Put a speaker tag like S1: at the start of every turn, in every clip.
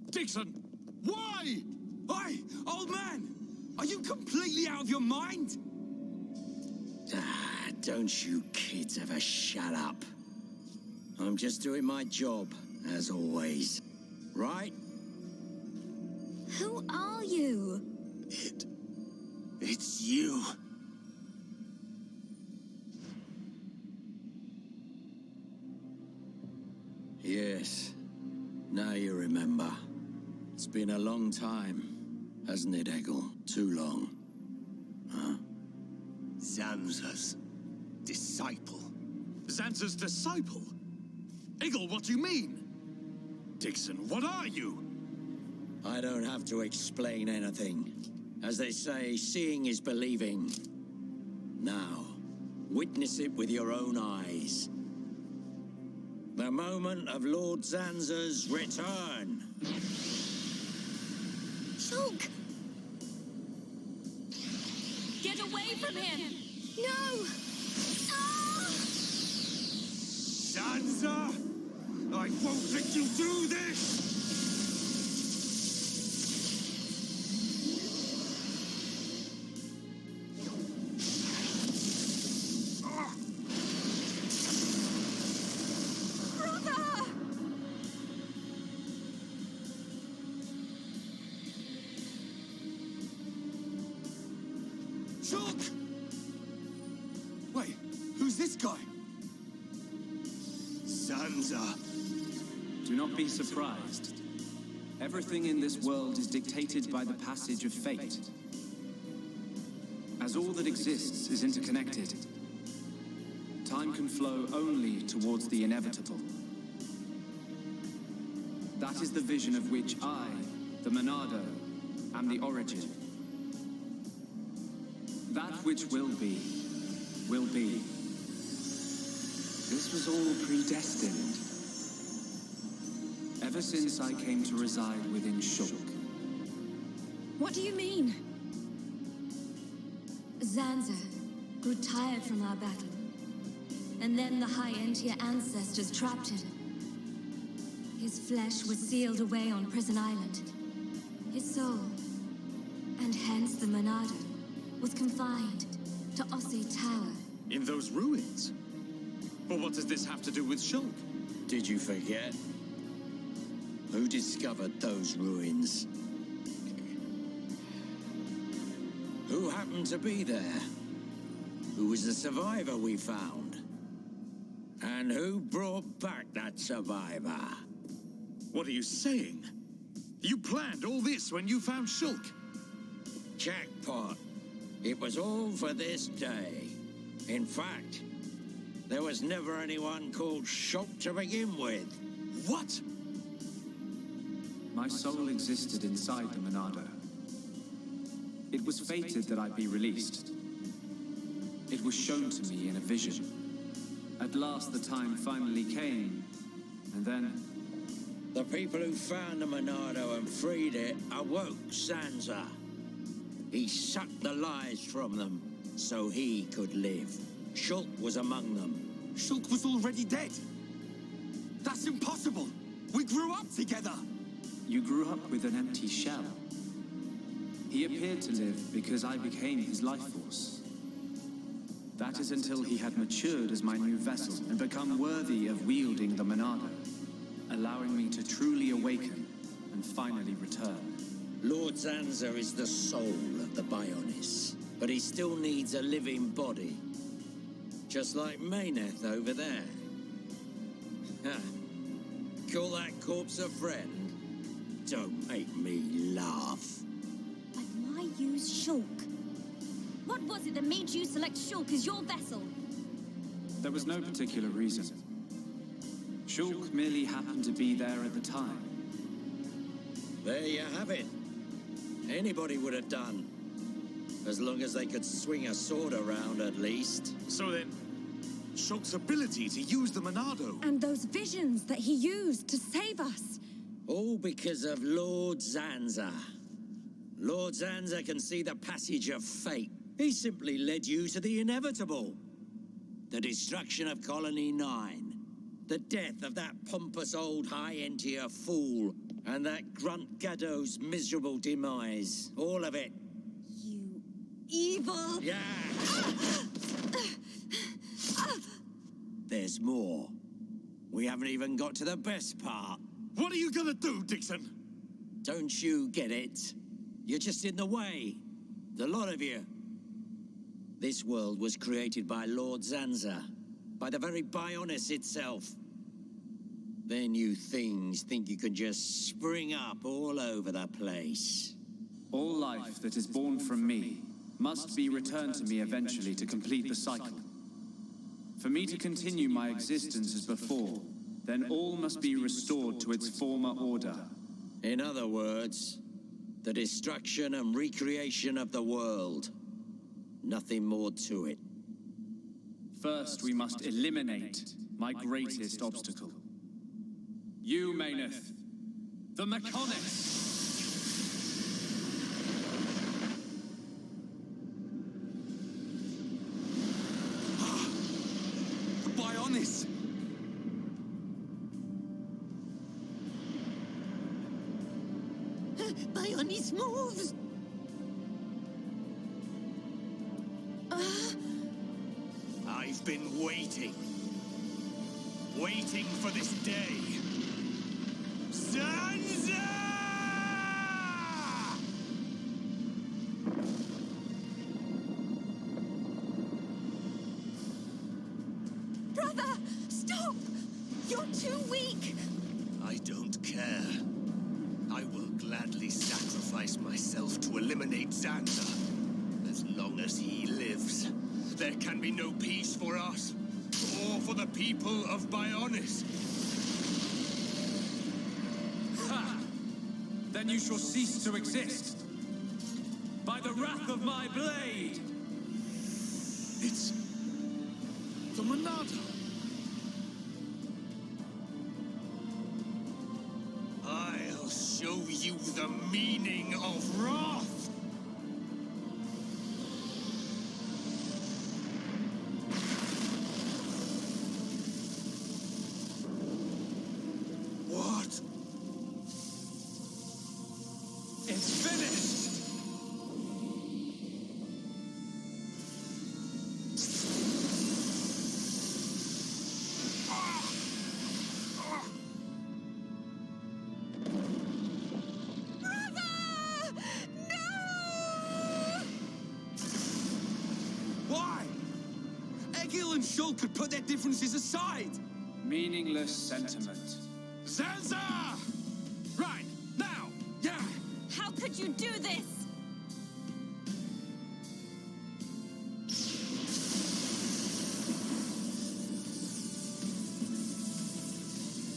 S1: Dixon! Why? Hey, old man! Are you completely out of your mind?
S2: Don't you kids ever shut up. I'm just doing my job, as always. Right?
S3: Who are you?
S1: It's you.
S2: Yes. Now you remember. It's been a long time, hasn't it, Eggle? Too long. Huh?
S1: Zanza's disciple. Zanza's disciple? Eggle, what do you mean? Dixon, what are you?
S2: I don't have to explain anything. As they say, seeing is believing. Now, witness it with your own eyes. The moment of Lord Zanza's return.
S3: Shulk! Get away from him! No! Ah!
S1: Zanza! I won't let you do this! Shulk! Wait, who's this guy? Zanza.
S4: Do not be surprised. Everything in this world is dictated by the passage of fate. As all that exists is interconnected, time can flow only towards the inevitable. That is the vision of which I, the Monado, am the origin. That which will be, will be. This was all predestined. Ever since I came to reside within Shulk.
S3: What do you mean? Zanza grew tired from our battle. And then the High Entier ancestors trapped him. His flesh was sealed away on Prison Island. His soul, and hence the Monado, was confined to Osse Tower.
S1: In those ruins? But what does this have to do with Shulk?
S2: Did you forget? Who discovered those ruins? Who happened to be there? Who was the survivor we found? And who brought back that survivor?
S1: What are you saying? You planned all this when you found Shulk?
S2: Jackpot. It was all for this day. In fact, there was never anyone called Shulk to begin with.
S1: What?
S4: My soul existed inside the Monado. It was fated that I be released. It was shown to me in a vision. At last the time finally came, and then...
S2: The people who found the Monado and freed it awoke Zanza. He sucked the lives from them, so he could live. Shulk was among them.
S1: Shulk was already dead. That's impossible. We grew up together.
S4: You grew up with an empty shell. He appeared to live because I became his life force. That is until he had matured as my new vessel and become worthy of wielding the Monado, allowing me to truly awaken and finally return.
S2: Lord Zanza is the soul of the Bionis, but he still needs a living body. Just like Mayneth over there. Call that corpse a friend? Don't make me laugh.
S3: But why use Shulk? What was it that made you select Shulk as your vessel?
S4: There was no particular reason. Shulk merely happened to be there at the time.
S2: There you have it. Anybody would have done. As long as they could swing a sword around, at least.
S1: So then, Shulk's ability to use the Monado...
S3: And those visions that he used to save us.
S2: All because of Lord Zanza. Lord Zanza can see the passage of fate. He simply led you to the inevitable. The destruction of Colony 9. The death of that pompous old high-entier fool. And that grunt Gaddo's miserable demise. All of it.
S3: You evil...
S2: Yeah! There's more. We haven't even got to the best part.
S1: What are you gonna do, Dixon?
S2: Don't you get it? You're just in the way. The lot of you. This world was created by Lord Zanza. By the very Bionis itself. Then you things think you can just spring up all over the place.
S4: All life that is born from me must be returned to me eventually to complete the cycle. For me to continue my existence as before, then all must be restored to its former order.
S2: In other words, the destruction and recreation of the world. Nothing more to it.
S4: First, we must eliminate my greatest obstacle. You, Mayneth, the Mechonis!
S1: The Bionis!
S3: Bionis moves!
S1: I've been waiting. Waiting for this day. Zanza!
S3: Brother, stop! You're too weak!
S1: I don't care. I will gladly sacrifice myself to eliminate Zanza. As long as he lives, there can be no peace for us, or for the people of Bionis.
S4: Ha! Then you shall cease to exist. By the wrath of my blade!
S1: It's the Monado. I'll show you the meaning of wrath. What?
S4: It's finished!
S1: Why? Egil and Shul could put their differences aside.
S4: Meaningless sentiment.
S1: Zanza! Right, now, yeah!
S3: How could you do this?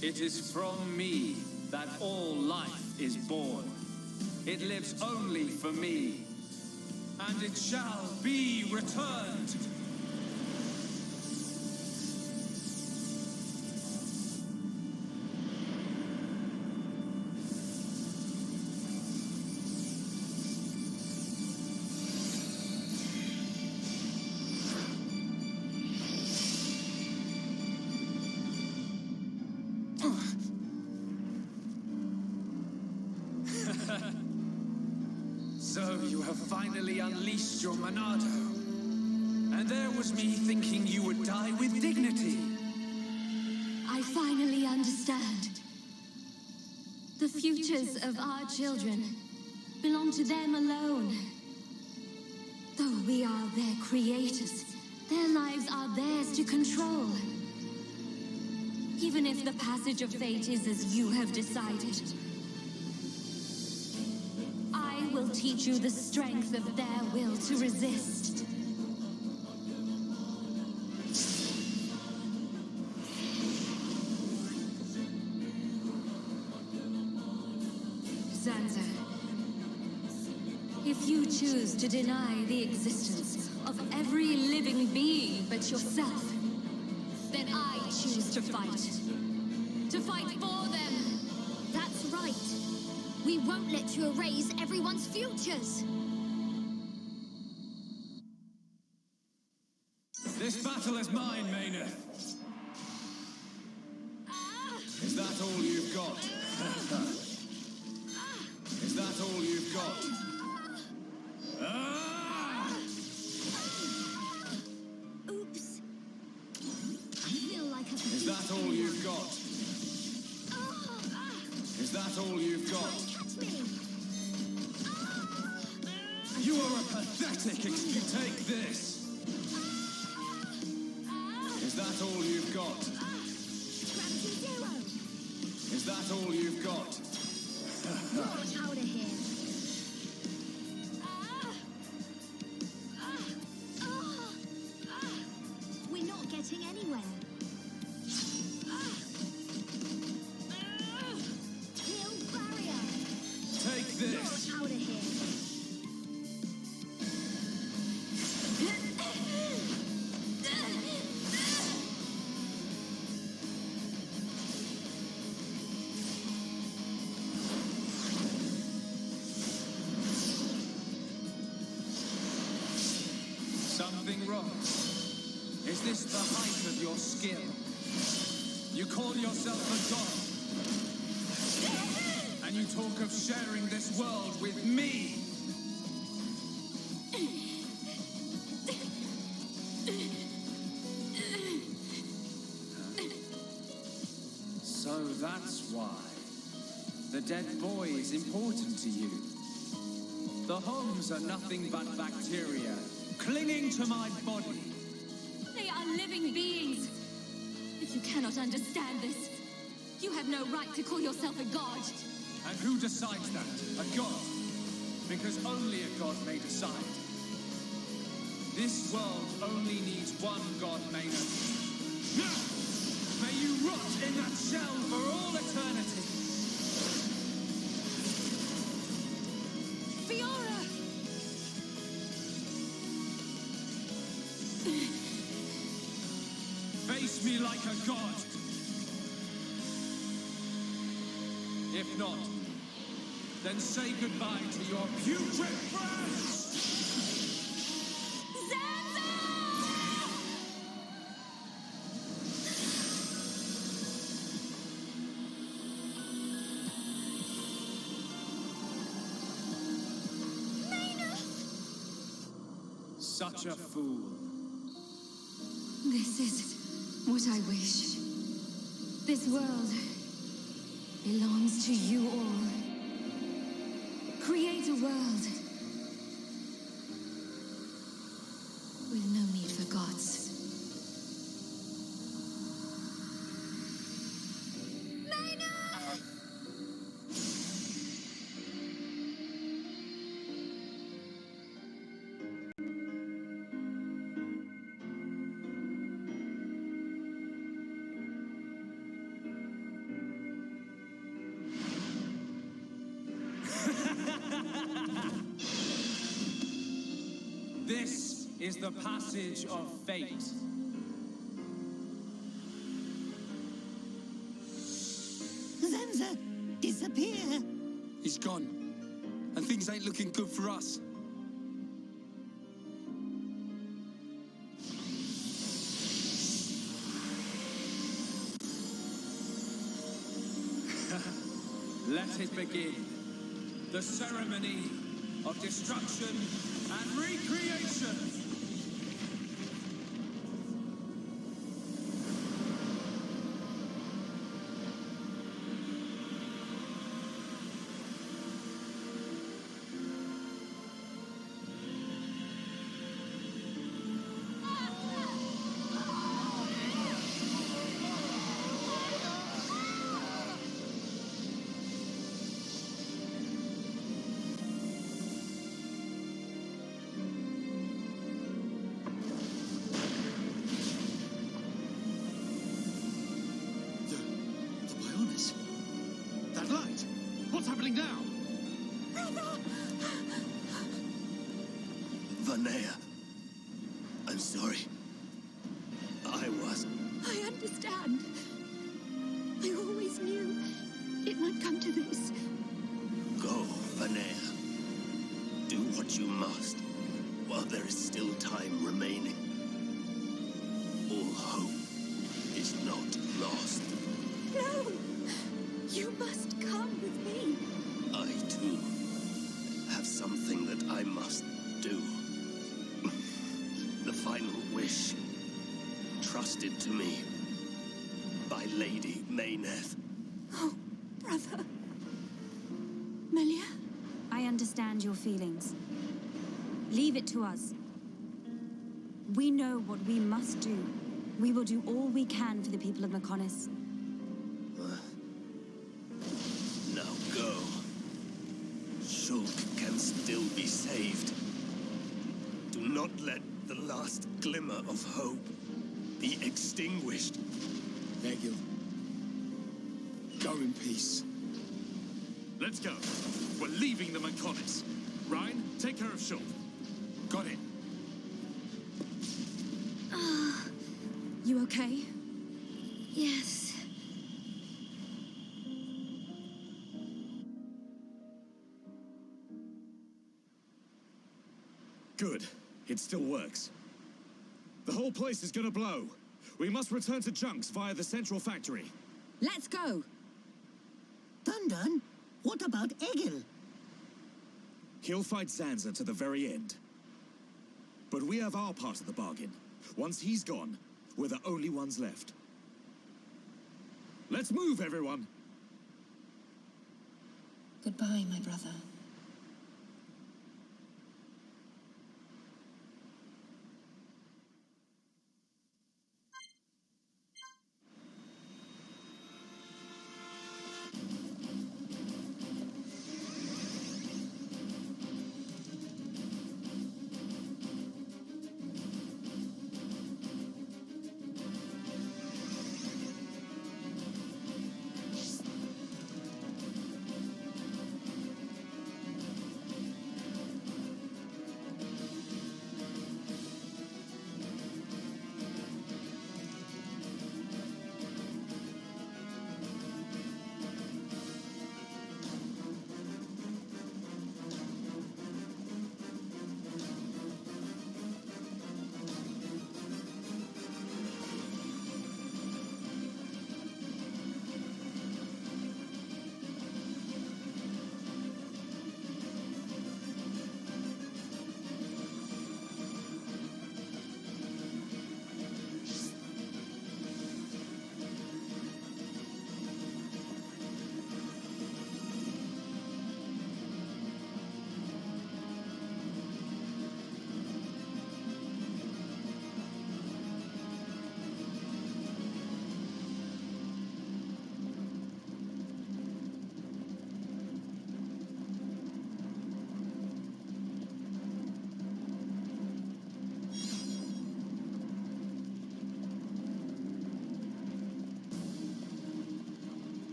S4: It is from me that all life is born. It lives only for me, and it shall be returned. So you have finally unleashed your Monado. And there was me thinking you would die with dignity.
S3: I finally understand. The futures of our children belong to them alone. Though we are their creators, their lives are theirs to control. Even if the passage of fate is as you have decided, I will teach you the strength of their will to resist. Zanza, if you choose to deny the existence of every living being but yourself, then I choose to fight. To fight for them.
S5: That's right. We won't let you erase everyone's futures.
S4: This battle is mine, Maynard. Is that all you've got? Is that all you've got?
S5: Oops. I feel like a...
S4: Is that all you've got? Is that all you've got?
S5: Catch me!
S4: You are a pathetic if you take this. Is that all you've got?
S5: Gravity zero!
S4: Is that all you've got?
S5: Launch out of here! We're not getting anywhere. Heal barrier!
S4: Take this.
S5: Launch out of here!
S4: Something wrong. Is this the height of your skill? You call yourself a god, and you talk of sharing this world with me. So that's why the dead boy is important to you. The homes are nothing but bacteria clinging to my body.
S3: They are living beings. If you cannot understand this, you have no right to call yourself a god.
S4: And who decides that? A god? Because only a god may decide. This world only needs one god, Maynard. May you rot in that shell for all eternity.
S3: Fiora!
S4: Face me like a god. If not, then say goodbye to your putrid friends! Such a fool.
S3: This is what I wish. This world belongs to you all. Create a world with no need for gods.
S4: This is the passage of fate.
S6: Zanza, disappear!
S7: He's gone. And things ain't looking good for us.
S4: Let it begin. The ceremony of destruction and recreation.
S1: That light! What's happening now? Vanea. I'm sorry. I
S3: understand. I always knew it might come to this.
S1: Go, Vanea. Do what you must, while there is still time remaining. lost.
S3: No! You must come with me.
S1: I, too, have something that I must do. The final wish, trusted to me by Lady Mayneth.
S3: Oh, brother. Melia?
S8: I understand your feelings. Leave it to us. We know what we must do. We will do all we can for the people of Mechonis.
S1: Now go. Shulk can still be saved. Do not let the last glimmer of hope be extinguished.
S7: Egil. Go in peace.
S9: Let's go. We're leaving the Mechonis. Ryan, take care of Shulk.
S7: Got it.
S8: You okay?
S3: Yes.
S9: Good. It still works. The whole place is gonna blow. We must return to Junks via the central factory.
S8: Let's go!
S6: Dun-Dun, what about Egil?
S9: He'll fight Zanza to the very end. But we have our part of the bargain. Once he's gone, we're the only ones left. Let's move, everyone!
S3: Goodbye, my brother.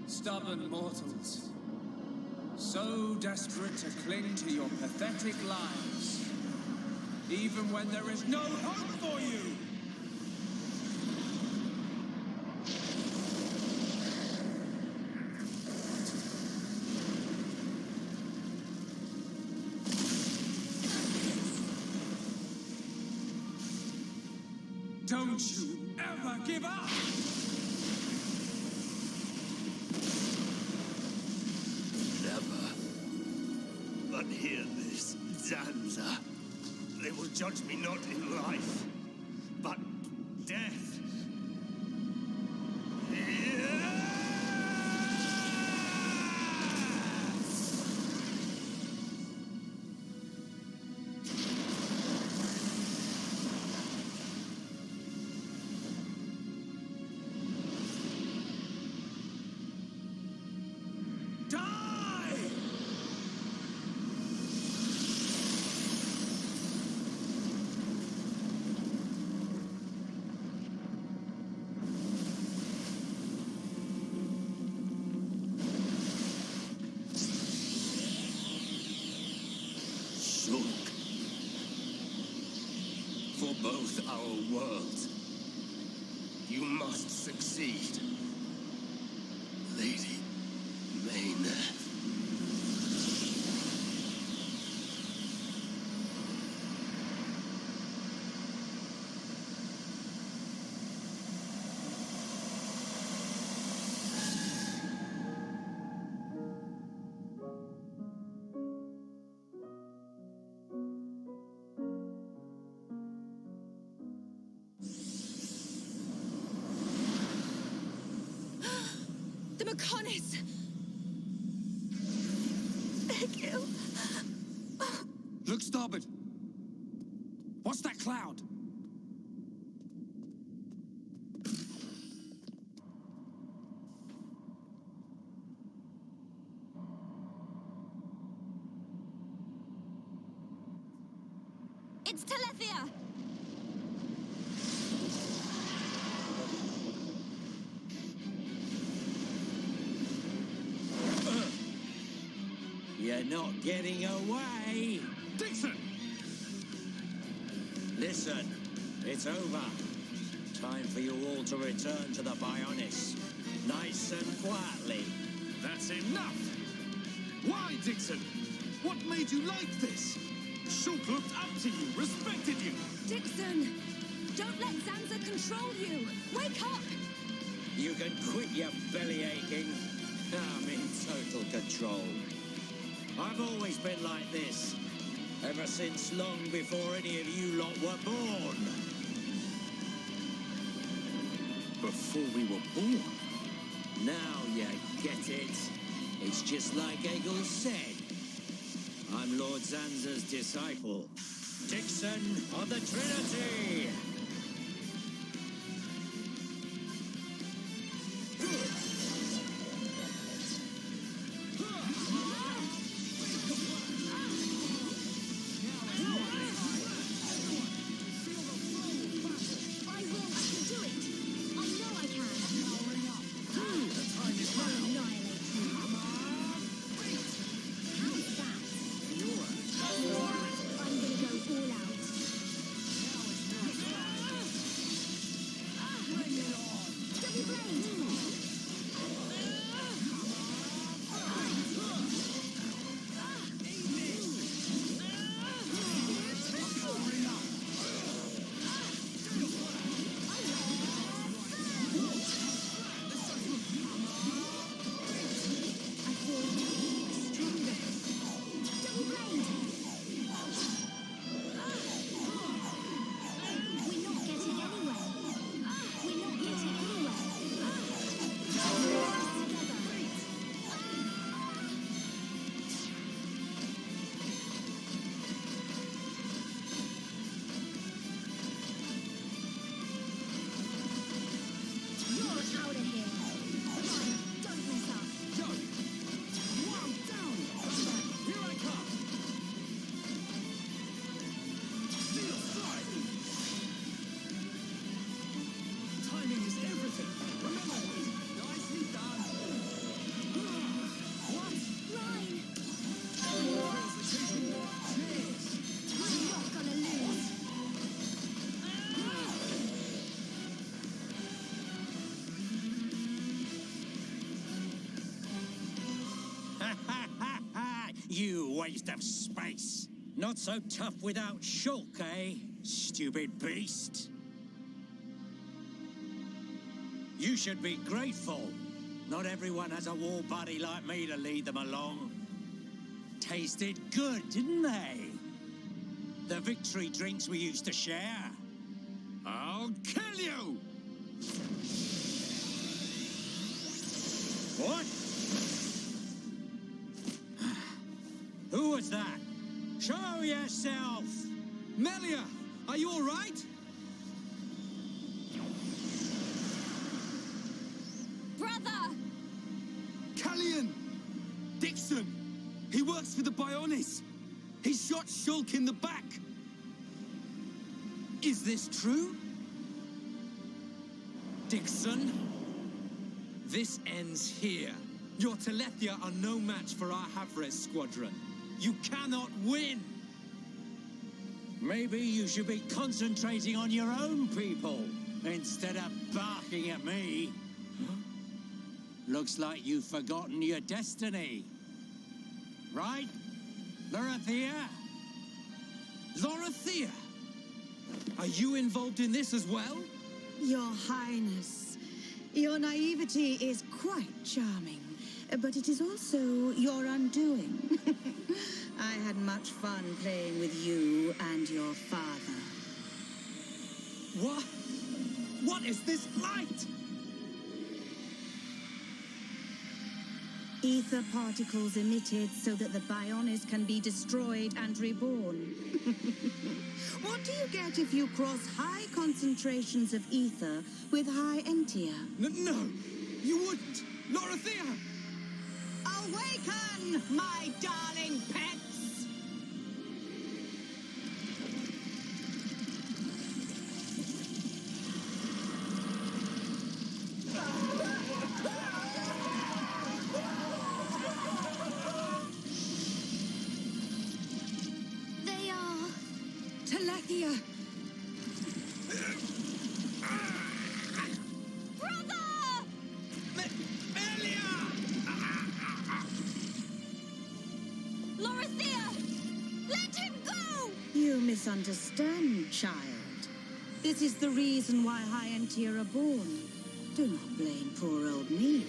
S4: Stubborn mortals, so desperate to cling to your pathetic lives, even when there is no hope for you!
S7: Don't you ever give up!
S1: Never. But hear this, Zanza. They will judge me not in life, but death. For both our worlds, you must succeed. Lady Maynard.
S8: The Mechonis! Egil!
S7: Look starboard! What's that cloud?
S8: It's Telethia!
S2: You're not getting away!
S9: Dixon!
S2: Listen, it's over. Time for you all to return to the Bionis. Nice and quietly.
S9: That's enough! Why, Dixon? What made you like this? Shulk looked up to you, respected you.
S8: Dixon! Don't let Zanza control you! Wake up!
S2: You can quit your belly aching. I'm in total control. I've always been like this. Ever since long before any of you lot were born.
S9: Before we were born?
S2: Now you get it. It's just like Egil said. I'm Lord Zanza's disciple. Dixon of the Trinity! You waste of space. Not so tough without Shulk, eh? Stupid beast. You should be grateful. Not everyone has a war buddy like me to lead them along. Tasted good, didn't they? The victory drinks we used to share.
S9: I'll kill you!
S2: What? Who was that? Show yourself!
S7: Melia, are you all right?
S8: Brother!
S7: Callian! Dixon! He works for the Bionis! He shot Shulk in the back! Is this true? Dixon? This ends here. Your Telethia are no match for our Havres squadron. You cannot win!
S2: Maybe you should be concentrating on your own people instead of barking at me. Looks like you've forgotten your destiny. Right, Lorithia?
S7: Lorithia! Are you involved in this as well?
S10: Your Highness, your naivety is quite charming, but it is also your undoing. I had much fun playing with you and your father.
S7: What? What is this light?
S10: Ether particles emitted so that the Bionis can be destroyed and reborn. What do you get if you cross high concentrations of ether with high entia?
S7: No, you wouldn't! Lorithia!
S10: Awaken, my darling pets!
S5: They are...
S10: Telethia!
S8: Lorithia! Let him go!
S10: You misunderstand, child. This is the reason why high entia are born. Do not blame poor old me.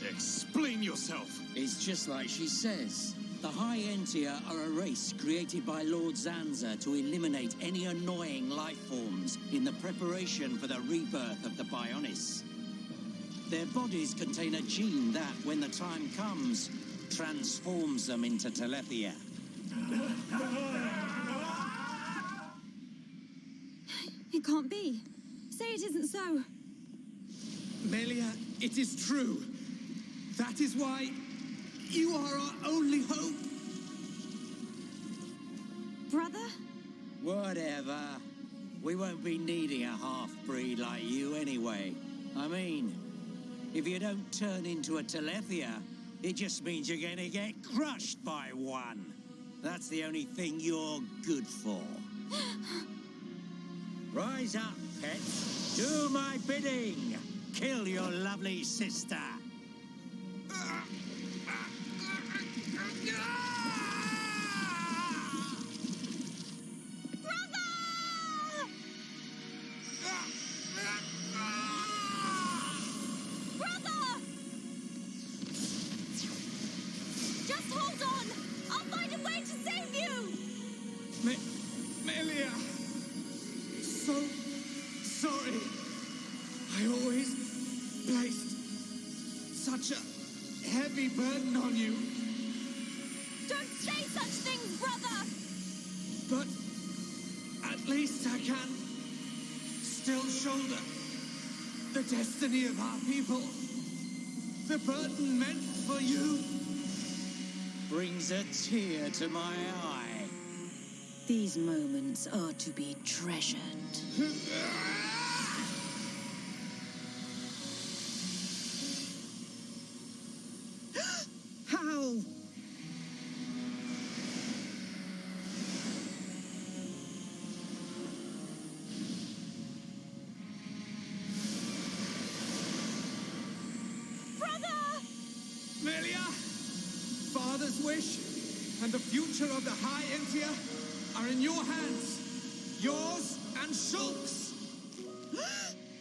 S9: Explain yourself!
S2: It's just like she says. The High Entia are a race created by Lord Zanza to eliminate any annoying life forms in the preparation for the rebirth of the Bionis. Their bodies contain a gene that, when the time comes, transforms them into Telethia.
S8: It can't be. Say it isn't so.
S7: Melia, it is true. That is why you are our only hope.
S8: Brother?
S2: Whatever. We won't be needing a half-breed like you anyway. I mean, if you don't turn into a Telethia, it just means you're going to get crushed by one. That's the only thing you're good for. Rise up, pets. Do my bidding. Kill your lovely sister.
S7: Melia! So sorry. I always placed such a heavy burden on you.
S8: Don't say such things, brother!
S7: But at least I can still shoulder the destiny of our people. The burden meant for you.
S2: Brings a tear to my eye.
S10: These moments are to be treasured. How?
S8: Brother!
S7: Melia! Father's wish and the future of the High Entia are in your hands. Yours and Shulk's.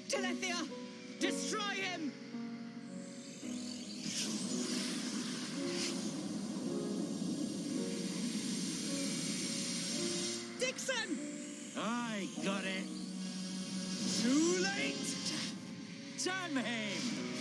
S10: Telethia!
S7: Destroy him! Dixon!
S2: I got it.
S7: Too late!
S2: Damn him!